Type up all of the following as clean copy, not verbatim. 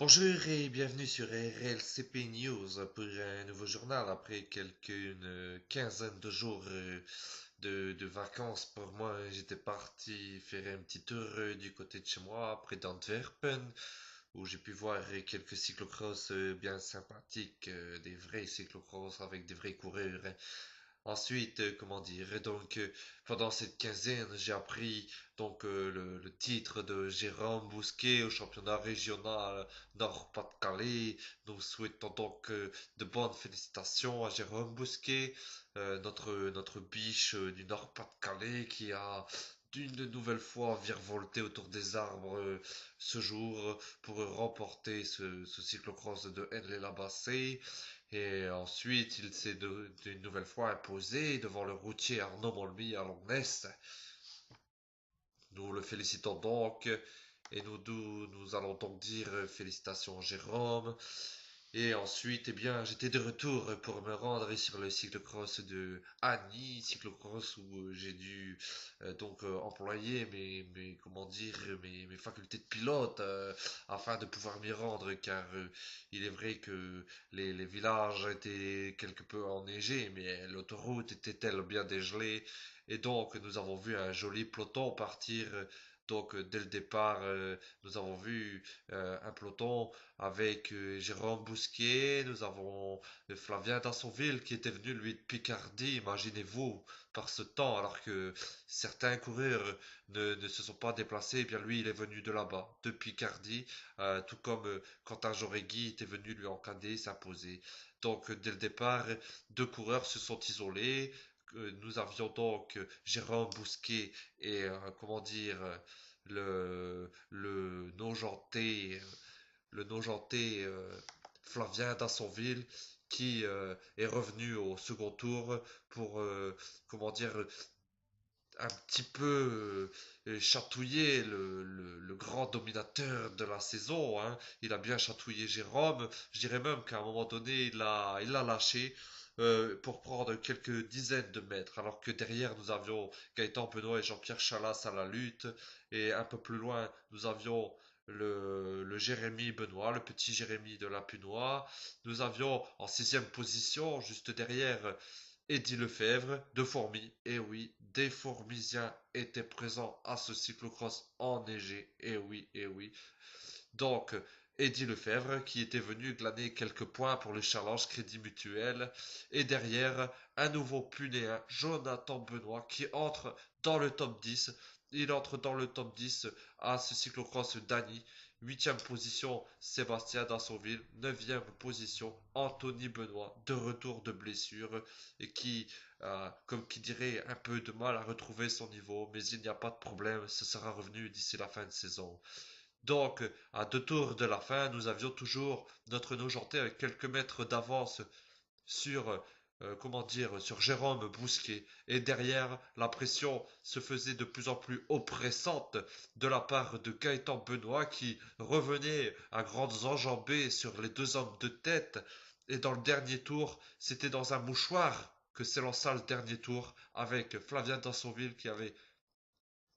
Bonjour et bienvenue sur RLCP News pour un nouveau journal après une quinzaine de jours de vacances pour moi. J'étais parti faire un petit tour du côté de chez moi, près d'Antwerpen, où j'ai pu voir quelques cyclocross bien sympathiques, des vrais cyclocross avec des vrais coureurs. Ensuite, comment dire, pendant cette quinzaine, j'ai appris le titre de Jérôme Bousquet au championnat régional Nord-Pas-de-Calais. Nous souhaitons donc de bonnes félicitations à Jérôme Bousquet, notre biche du Nord-Pas-de-Calais qui a une nouvelle fois virevolté autour des arbres ce jour pour remporter ce cyclocross de Henley-la-Bassée. Et ensuite, il s'est une nouvelle fois imposé devant le routier Arnaud Molmy à Longness. Nous le félicitons donc et nous allons donc dire félicitations Jérôme. Et ensuite, eh bien, j'étais de retour pour me rendre sur le cyclocross de Annie, cyclocross où j'ai dû employer comment dire, mes facultés de pilote afin de pouvoir m'y rendre, car il est vrai que les villages étaient quelque peu enneigés, mais l'autoroute était-elle bien dégelée, et donc nous avons vu un joli peloton partir. Dès le départ, nous avons vu un peloton avec Jérôme Bousquet, nous avons Flavien Dassonville qui était venu lui de Picardie, imaginez-vous, par ce temps, alors que certains coureurs ne se sont pas déplacés, eh bien lui il est venu de là-bas, de Picardie, tout comme Quentin Joregui était venu lui en cadet s'imposer. Dès le départ, deux coureurs se sont isolés. Nous avions donc Jérôme Bousquet et comment dire le non-janté Flavien Dassonville qui est revenu au second tour pour comment dire un petit peu chatouiller le grand dominateur de la saison, hein. Il a bien chatouillé Jérôme. Je dirais même qu'à un moment donné, il l'a lâché pour prendre quelques dizaines de mètres. Alors que derrière, nous avions Gaëtan Benoît et Jean-Pierre Chalas à la lutte. Et un peu plus loin, nous avions le Jérémy Benoît, le petit Jérémy de la Punois. Nous avions en sixième position, juste derrière, Eddy Lefebvre de Fourmi. Et oui, des Fourmisiens étaient présents à ce cyclocross enneigé. Et oui, et oui. Donc, Eddy Lefebvre qui était venu glaner quelques points pour le challenge Crédit Mutuel. Et derrière, un nouveau Punéen, Jonathan Benoît, qui entre dans le top 10. Il entre dans le top 10 à ce cyclocross Dany. Huitième position, Sébastien Dassonville. Neuvième position, Anthony Benoît, de retour de blessure et qui, comme qui dirait, un peu de mal à retrouver son niveau, mais il n'y a pas de problème, ce sera revenu d'ici la fin de saison. Donc, à deux tours de la fin, nous avions toujours notre Nogentais avec quelques mètres d'avance sur, comment dire, sur Jérôme Bousquet. Et derrière, la pression se faisait de plus en plus oppressante de la part de Gaëtan Benoît qui revenait à grandes enjambées sur les deux hommes de tête. Et dans le dernier tour, c'était dans un mouchoir que s'élança le dernier tour avec Flavien Dansonville qui avait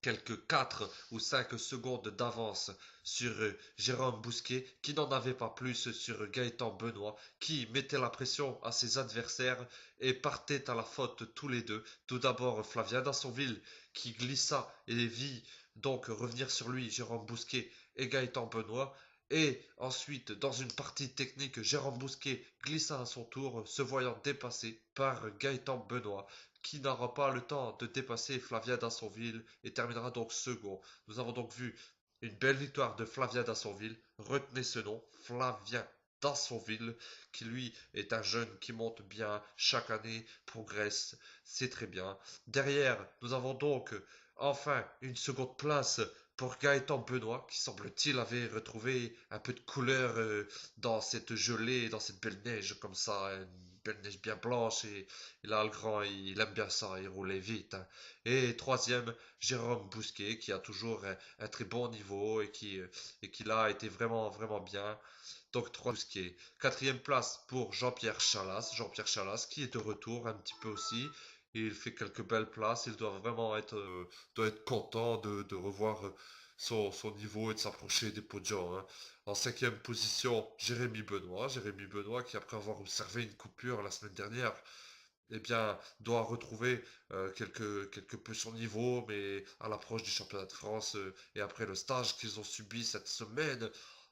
quelques 4 ou 5 secondes d'avance sur Jérôme Bousquet, qui n'en avait pas plus sur Gaëtan Benoît, qui mettait la pression à ses adversaires et partait à la faute tous les deux. Tout d'abord Flavien Dassonville, qui glissa et vit donc revenir sur lui Jérôme Bousquet et Gaëtan Benoît. Et ensuite, dans une partie technique, Jérôme Bousquet glissa à son tour, se voyant dépassé par Gaëtan Benoît, qui n'aura pas le temps de dépasser Flavien Dassonville et terminera donc second. Nous avons donc vu une belle victoire de Flavien Dassonville. Retenez ce nom, Flavien Dassonville, qui lui est un jeune qui monte bien chaque année, progresse, c'est très bien. Derrière, nous avons donc enfin une seconde place pour Gaëtan Benoît, qui semble-t-il avait retrouvé un peu de couleur dans cette gelée, dans cette belle neige comme ça, une belle neige bien blanche. Et là, le grand, il aime bien ça, il roulait vite, hein. Et troisième, Jérôme Bousquet, qui a toujours un très bon niveau et qui là a été vraiment, vraiment bien. Donc, trois Bousquet. Quatrième place pour Jean-Pierre Chalas. Jean-Pierre Chalas, qui est de retour un petit peu aussi. Il fait quelques belles places. Il doit vraiment être content de revoir son niveau et de s'approcher des podiums, hein. En cinquième position, Jérémy Benoît. Jérémy Benoît qui, après avoir observé une coupure la semaine dernière, eh bien, doit retrouver quelque peu son niveau, mais à l'approche du championnat de France et après le stage qu'ils ont subi cette semaine,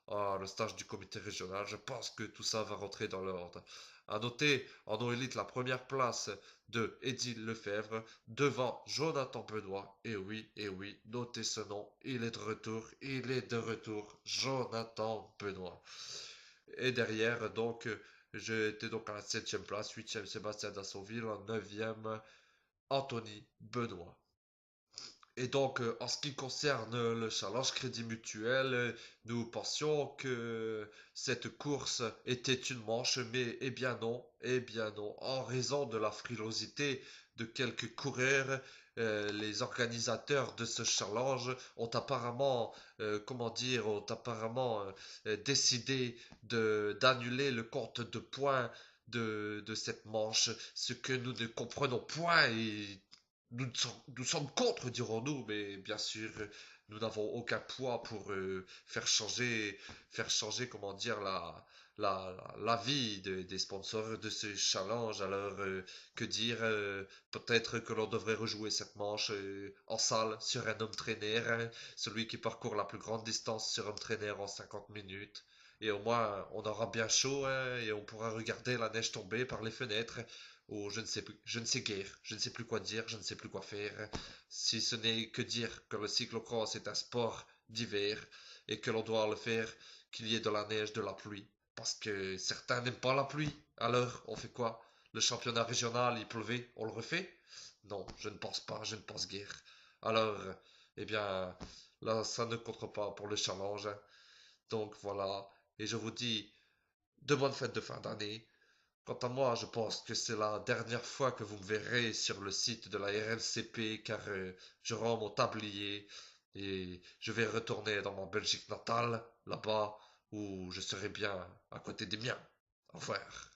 le stage du comité régional, je pense que tout ça va rentrer dans l'ordre. À noter en eau élite la première place de Eddy Lefebvre devant Jonathan Benoît. Et oui, notez ce nom, il est de retour, Jonathan Benoît. Et derrière, donc, j'étais donc à la septième place, huitième Sébastien Dassonville, en neuvième Anthony Benoît. Et donc, en ce qui concerne le challenge Crédit Mutuel, nous pensions que cette course était une manche, mais eh bien non, en raison de la frilosité de quelques coureurs, les organisateurs de ce challenge ont apparemment, ont apparemment décidé d'annuler le compte de points de cette manche, ce que nous ne comprenons point et nous sommes contre, dirons-nous, mais bien sûr, nous n'avons aucun poids pour faire changer, comment dire, la vie des sponsors de ce challenge. Alors, que dire, peut-être que l'on devrait rejouer cette manche en salle sur un homme trainer, hein, celui qui parcourt la plus grande distance sur homme trainer en 50 minutes. Et au moins, on aura bien chaud, hein, et on pourra regarder la neige tomber par les fenêtres. Ou je ne sais guère, je ne sais plus quoi dire, je ne sais plus quoi faire, si ce n'est que dire que le cyclocross est un sport d'hiver et que l'on doit le faire qu'il y ait de la neige, de la pluie, parce que certains n'aiment pas la pluie. Alors, on fait quoi? Le championnat régional, il pleuvait, on le refait? Non, je ne pense pas, je ne pense guère. Alors, eh bien, là, ça ne compte pas pour le challenge, hein. Donc voilà, et je vous dis de bonnes fêtes de fin d'année. Quant à moi, je pense que c'est la dernière fois que vous me verrez sur le site de la RLCP car je rends mon tablier et je vais retourner dans ma Belgique natale, là-bas où je serai bien à côté des miens. Au revoir.